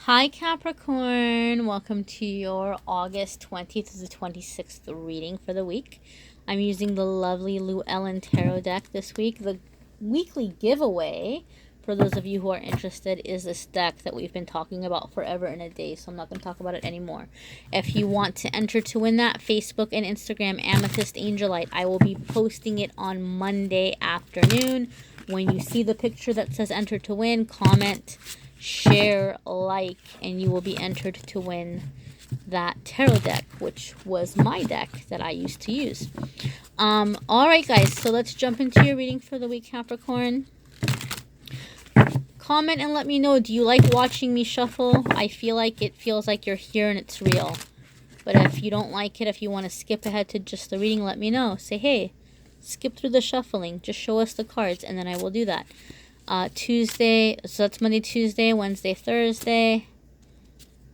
Hi Capricorn, welcome to your August 20th to the 26th reading for the week. I'm using the lovely Llewellyn Tarot deck this week. The weekly giveaway, for those of you who are interested, is this deck that we've been talking about forever and a day, so I'm not going to talk about it anymore. If you want to enter to win that, Facebook and Instagram, AmethystAngelLight. I will be posting it on Monday afternoon. When you see the picture that says enter to win, comment, share, like, and you will be entered to win that tarot deck, which was my deck that I used to use. Alright guys, so let's jump into your reading for the week, Capricorn. Comment and let me know, do you like watching me shuffle? I feel like it feels like you're here and it's real. But if you don't like it, if you want to skip ahead to just the reading, let me know. Say, hey, skip through the shuffling. Just show us the cards and then I will do that. Tuesday, so that's Monday, Tuesday, Wednesday, Thursday.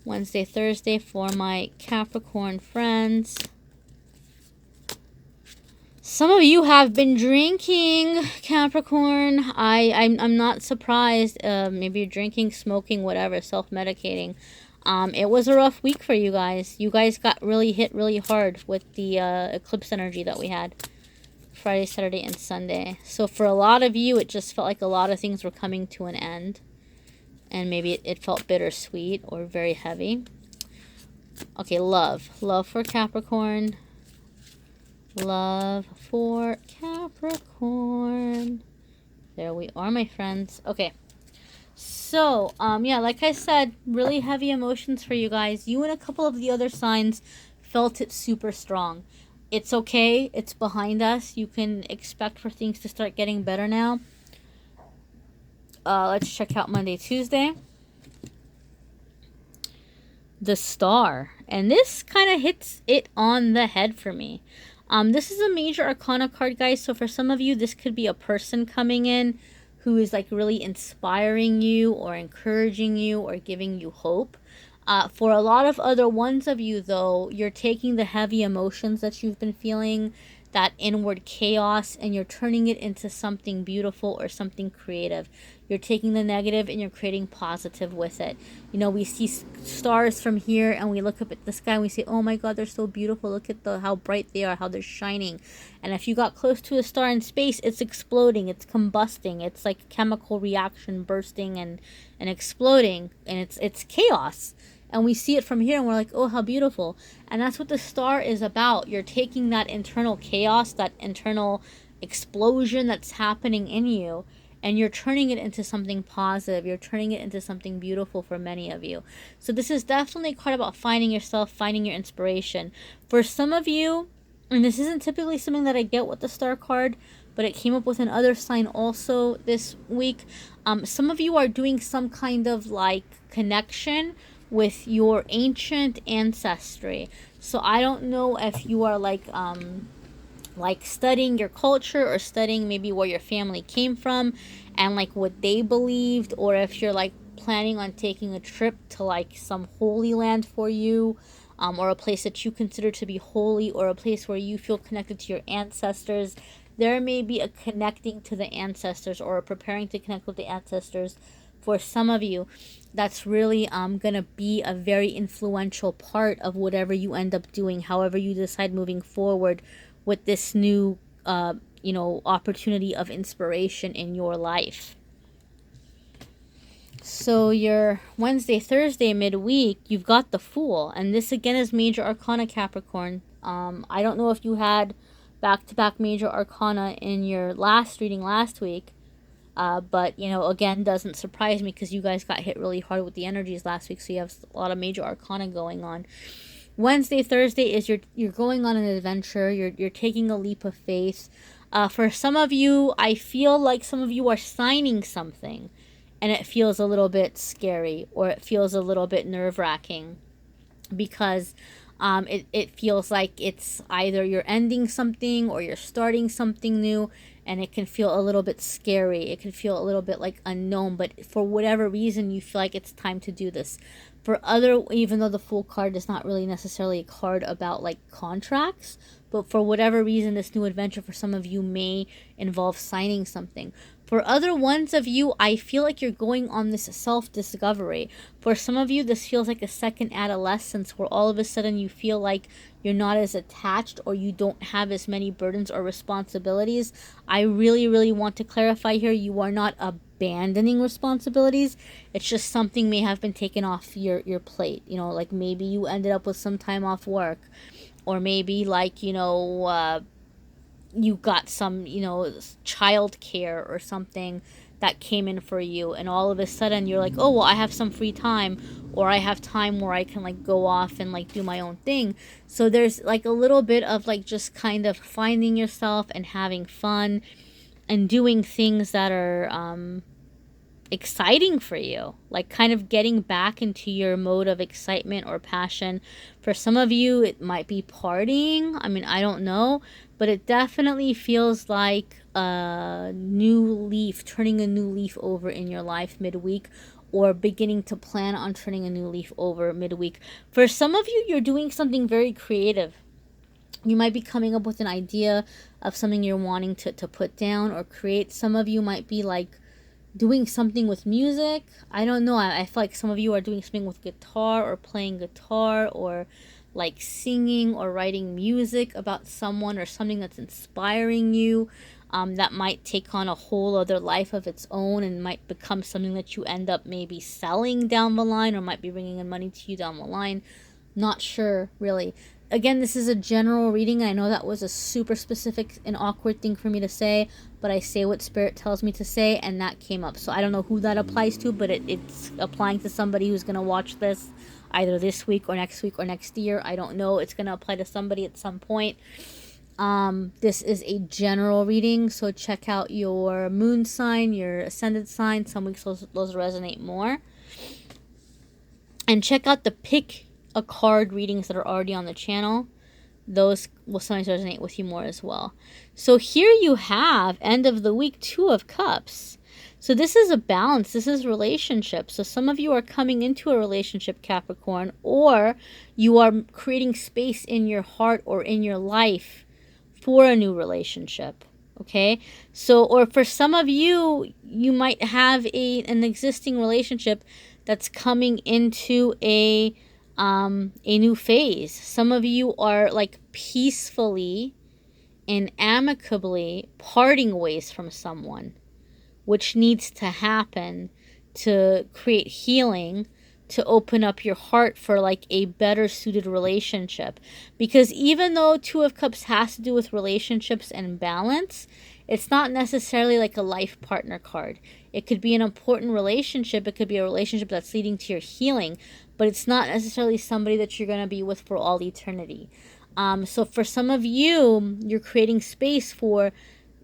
Wednesday, Thursday for my Capricorn friends. Some of you have been drinking, Capricorn. I'm not surprised. Maybe you're drinking, smoking, whatever, self-medicating. It was a rough week for you guys. You guys got really hit really hard with the eclipse energy that we had. Friday, Saturday, and Sunday. So for a lot of you, it just felt like a lot of things were coming to an end. And maybe it felt bittersweet or very heavy. Okay, love. Love for Capricorn. Love for Capricorn. There we are, my friends. Okay. So, yeah, like I said, really heavy emotions for you guys. You and a couple of the other signs felt it super strong. It's okay. It's behind us. You can expect for things to start getting better now. Let's check out Monday, Tuesday. The Star. And this kind of hits it on the head for me. This is a major arcana card, guys. So for some of you, this could be a person coming in who is like really inspiring you or encouraging you or giving you hope. For a lot of other ones of you, though, you're taking the heavy emotions that you've been feeling, that inward chaos, and you're turning it into something beautiful or something creative. You're taking the negative and you're creating positive with it. You know, we see stars from here and we look up at the sky and we say, oh my God, they're so beautiful. Look at how bright they are, how they're shining. And if you got close to a star in space, it's exploding, it's combusting. It's like a chemical reaction bursting and exploding. And it's chaos. And we see it from here and we're like, oh, how beautiful. And that's what the star is about. You're taking that internal chaos, that internal explosion that's happening in you, and you're turning it into something positive. You're turning it into something beautiful for many of you. So this is definitely a card about finding yourself, finding your inspiration. For some of you, and this isn't typically something that I get with the star card, but it came up with another sign also this week. Some of you are doing some kind of like connection with your ancient ancestry. So I don't know if you are like studying your culture or studying maybe where your family came from and like what they believed, or if you're like planning on taking a trip to like some holy land for you, or a place that you consider to be holy, or a place where you feel connected to your ancestors. There may be a connecting to the ancestors or preparing to connect with the ancestors. For some of you, that's really going to be a very influential part of whatever you end up doing, however you decide moving forward with this new, opportunity of inspiration in your life. So your Wednesday, Thursday, midweek, you've got the Fool. And this again is major arcana, Capricorn. I don't know if you had back-to-back major arcana in your last reading last week. But, again, doesn't surprise me because you guys got hit really hard with the energies last week. So you have a lot of major arcana going on. Wednesday, Thursday is you're going on an adventure. You're taking a leap of faith. For some of you, I feel like some of you are signing something. And it feels a little bit scary. Or it feels a little bit nerve-wracking. Because it feels like it's either you're ending something or you're starting something new, and it can feel a little bit scary. It can feel a little bit like unknown, but for whatever reason you feel like it's time to do this. For other, even though the Fool card is not really necessarily a card about like contracts, but for whatever reason this new adventure for some of you may involve signing something. For other ones of you, I feel like you're going on this self-discovery. For some of you, this feels like a second adolescence where all of a sudden you feel like you're not as attached or you don't have as many burdens or responsibilities. I really, really want to clarify here, you are not abandoning responsibilities. It's just something may have been taken off your plate. You know, like maybe you ended up with some time off work, or maybe like, you got some, child care or something that came in for you, and all of a sudden you're like, oh, well, I have some free time, or I have time where I can like go off and like do my own thing. So there's like a little bit of like just kind of finding yourself and having fun and doing things that are exciting for you, like kind of getting back into your mode of excitement or passion. For some of you, it might be partying. I mean, I don't know, but it definitely feels like a new leaf, turning a new leaf over in your life midweek, or beginning to plan on turning a new leaf over midweek. For some of you, you're doing something very creative. You might be coming up with an idea of something you're wanting to put down or create. Some of you might be like doing something with music. I don't know. I feel like some of you are doing something with guitar or playing guitar, or like singing or writing music about someone or something that's inspiring you. That might take on a whole other life of its own and might become something that you end up maybe selling down the line, or might be bringing in money to you down the line. Not sure, really. Again, this is a general reading. I know that was a super specific and awkward thing for me to say, but I say what Spirit tells me to say, and that came up. So I don't know who that applies to, but it's applying to somebody who's going to watch this either this week or next year. I don't know. It's going to apply to somebody at some point. This is a general reading, so check out your moon sign, your ascendant sign. Some weeks those resonate more. And check out the pick a card readings that are already on the channel. Those will sometimes resonate with you more as well. So here you have, end of the week, 2 of Cups. So this is a balance. This is relationship. So some of you are coming into a relationship, Capricorn, or you are creating space in your heart or in your life for a new relationship. Okay, so, or for some of you, you might have an existing relationship that's coming into a new phase. Some of you are like peacefully and amicably parting ways from someone, which needs to happen to create healing, to open up your heart for like a better suited relationship. Because even though 2 of Cups has to do with relationships and balance, it's not necessarily like a life partner card. It could be an important relationship. It could be a relationship that's leading to your healing, but it's not necessarily somebody that you're going to be with for all eternity. So for some of you, you're creating space for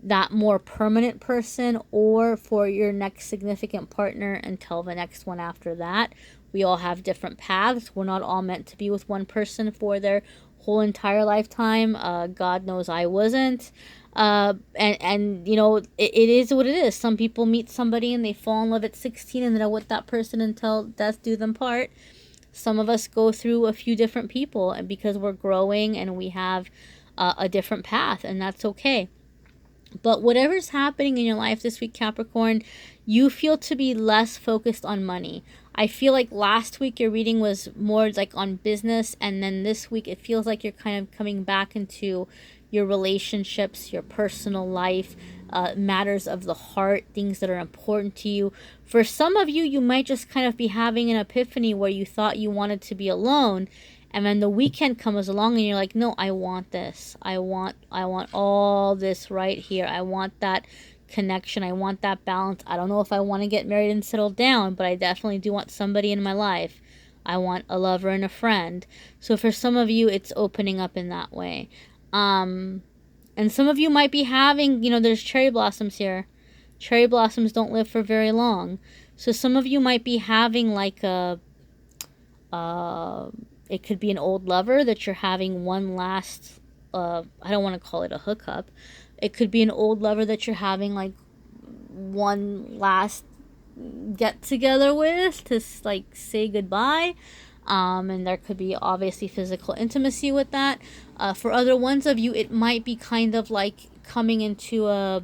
that more permanent person, or for your next significant partner until the next one after that. We all have different paths. We're not all meant to be with one person for their whole entire lifetime. God knows I wasn't. And you know, it is what it is. Some people meet somebody and they fall in love at 16 and they're with that person until death do them part. Some of us go through a few different people, and because we're growing and we have a different path, and that's okay. But whatever's happening in your life this week, Capricorn, you feel to be less focused on money. I feel like last week your reading was more like on business, and then this week it feels like you're kind of coming back into your relationships, your personal life, matters of the heart, things that are important to you. For some of you, you might just kind of be having an epiphany where you thought you wanted to be alone, and then the weekend comes along and you're like, no, I want this. I want all this right here. I want that connection. I want that balance. I don't know if I want to get married and settle down, but I definitely do want somebody in my life. I want a lover and a friend. So for some of you, it's opening up in that way. And some of you might be having, there's cherry blossoms here. Cherry blossoms don't live for very long. So some of you might be having like it could be an old lover that you're having one last, I don't want to call it a hookup. It could be an old lover that you're having like one last get together with to like say goodbye. And there could be obviously physical intimacy with that. For other ones of you, it might be kind of like coming into a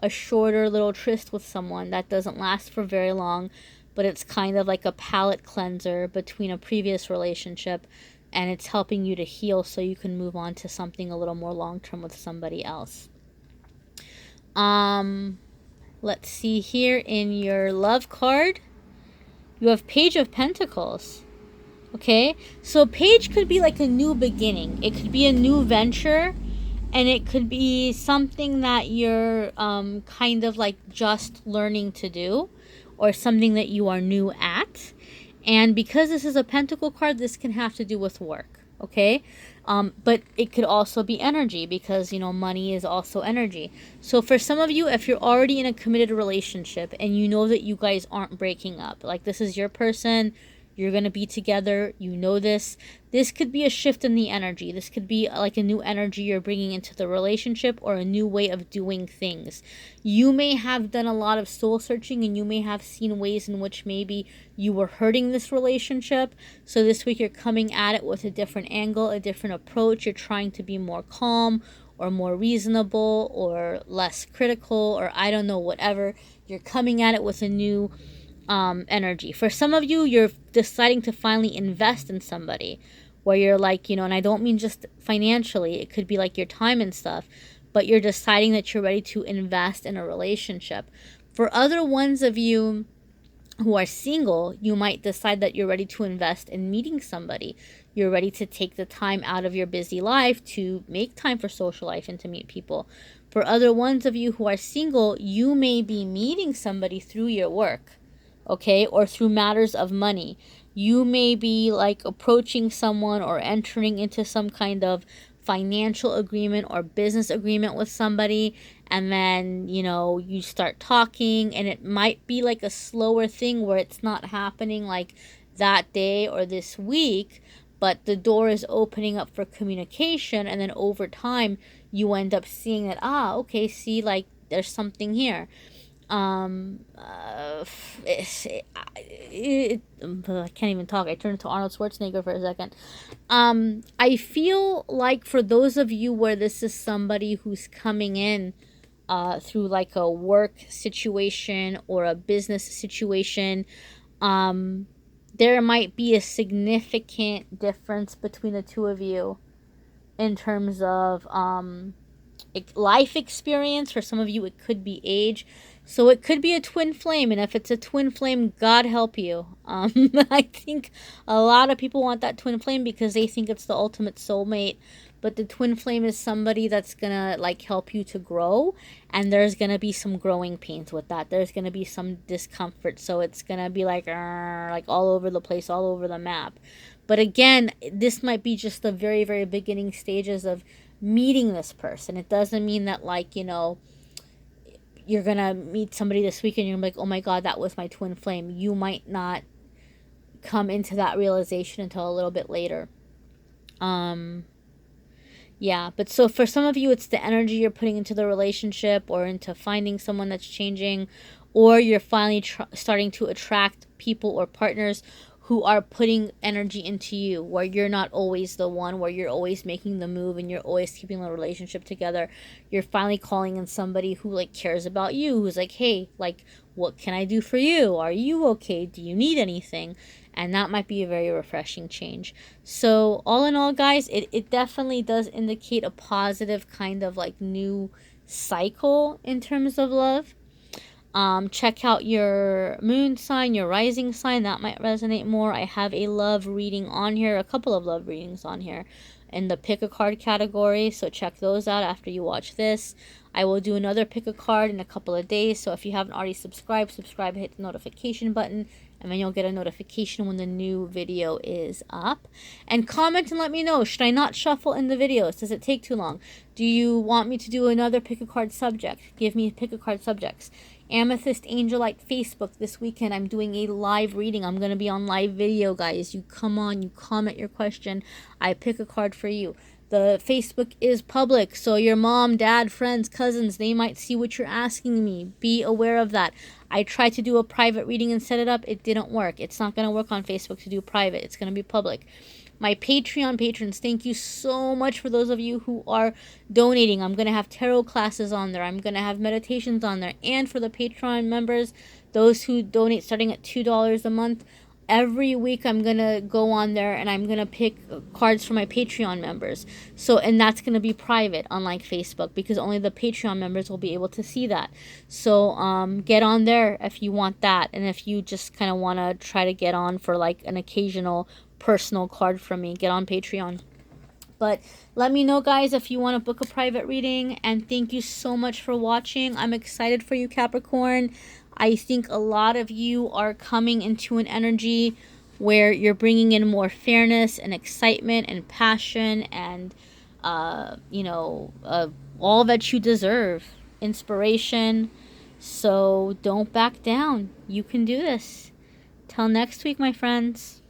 a shorter little tryst with someone that doesn't last for very long, but it's kind of like a palate cleanser between a previous relationship, and it's helping you to heal so you can move on to something a little more long-term with somebody else. Let's see here in your love card. You have Page of Pentacles. Okay, so Page could be like a new beginning. It could be a new venture, and it could be something that you're kind of like just learning to do, or something that you are new at. And because this is a Pentacle card, this can have to do with work, okay? But it could also be energy, because, you know, money is also energy. So for some of you, if you're already in a committed relationship and you know that you guys aren't breaking up, like this is your person, you're going to be together, you know this could be a shift in the energy. This could be like a new energy you're bringing into the relationship, or a new way of doing things. You may have done a lot of soul searching, and you may have seen ways in which maybe you were hurting this relationship. So this week you're coming at it with a different angle, a different approach. You're trying to be more calm, or more reasonable, or less critical, or I don't know, whatever. You're coming at it with a new energy. For some of you, you're deciding to finally invest in somebody, where you're like, you know, and I don't mean just financially, it could be like your time and stuff, but you're deciding that you're ready to invest in a relationship. For other ones of you who are single, you might decide that you're ready to invest in meeting somebody. You're ready to take the time out of your busy life to make time for social life and to meet people. For other ones of you who are single, you may be meeting somebody through your work, okay, or through matters of money. You may be like approaching someone or entering into some kind of financial agreement or business agreement with somebody, and then, you know, you start talking, and it might be like a slower thing where it's not happening like that day or this week, but the door is opening up for communication, and then over time you end up seeing that, okay, see, like there's something here. I can't even talk. I turned to Arnold Schwarzenegger for a second. I feel like for those of you where this is somebody who's coming in through like a work situation or a business situation, there might be a significant difference between the two of you in terms of life experience. For some of you, it could be age. So it could be a twin flame, and if it's a twin flame, God help you. I think a lot of people want that twin flame because they think it's the ultimate soulmate, but the twin flame is somebody that's gonna like help you to grow, and there's gonna be some growing pains with that. There's gonna be some discomfort, so it's gonna be like all over the place, all over the map. But again, this might be just the very, very beginning stages of meeting this person. It doesn't mean that, like, you know, you're gonna meet somebody this week and you're like, oh my God, that was my twin flame. You might not come into that realization until a little bit later. Yeah, but so for some of you, it's the energy you're putting into the relationship or into finding someone that's changing, or you're finally starting to attract people or partners who are putting energy into you, where you're not always the one, where you're always making the move and you're always keeping the relationship together. You're finally calling in somebody who like cares about you, who's like, hey, like, what can I do for you? Are you okay? Do you need anything? And that might be a very refreshing change. So all in all, guys, it definitely does indicate a positive kind of like new cycle in terms of love. Check out your moon sign, your rising sign. That might resonate more. I have a love reading on here, a couple of love readings on here in the pick a card category. So check those out after you watch this. I will do another pick a card in a couple of days. So if you haven't already subscribed, hit the notification button, and then you'll get a notification when the new video is up. And comment and let me know, should I not shuffle in the videos? Does it take too long? Do you want me to do another pick a card subject? Give me pick a card subjects. AmethystAngelLight Facebook this weekend. I'm doing a live reading. I'm going to be on live video, guys. You come on, you comment your question. I pick a card for you. The Facebook is public, so your mom, dad, friends, cousins, they might see what you're asking me. Be aware of that. I tried to do a private reading and set it up. It didn't work. It's not going to work on Facebook to do private. It's going to be public. My Patreon patrons, thank you so much for those of you who are donating. I'm going to have tarot classes on there. I'm going to have meditations on there. And for the Patreon members, those who donate starting at $2 a month, every week I'm going to go on there and I'm going to pick cards for my Patreon members. So, and that's going to be private, unlike Facebook, because only the Patreon members will be able to see that. So, get on there if you want that. And if you just kind of want to try to get on for like an occasional personal card from me, get on Patreon. But let me know, guys, if you want to book a private reading. And thank you so much for watching. I'm excited for you, Capricorn. I think a lot of you are coming into an energy where you're bringing in more fairness and excitement and passion and, all that you deserve. Inspiration. So don't back down. You can do this. Till next week, my friends.